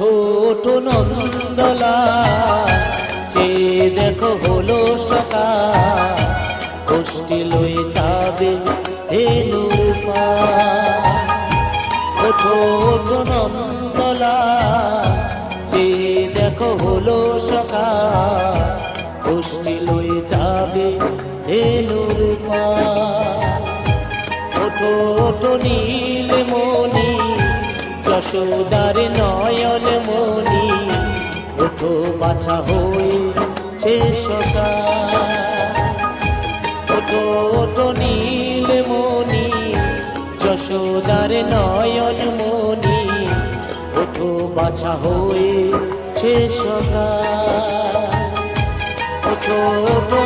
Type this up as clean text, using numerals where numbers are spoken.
ওঠো ওঠো নন্দলা, চেয়ে দেখো হলো সকাল, গোষ্ঠী লয়ে যাবে ধেনুর পাল। ওঠো ওঠো নন্দলা, চেয়ে দেখো হলো সকাল, গোষ্ঠী লয়ে যাবে ধেনুর পাল। ওঠো ওঠো নীলমণি, যশোদার নয়ন মণি, ওঠো বাছা হয়েছে সকাল। ওঠো ওঠো নীলমণি, যশোদার নয়ন মণি, ওঠো বাছা হয়েছে সকাল। ওঠো ওঠো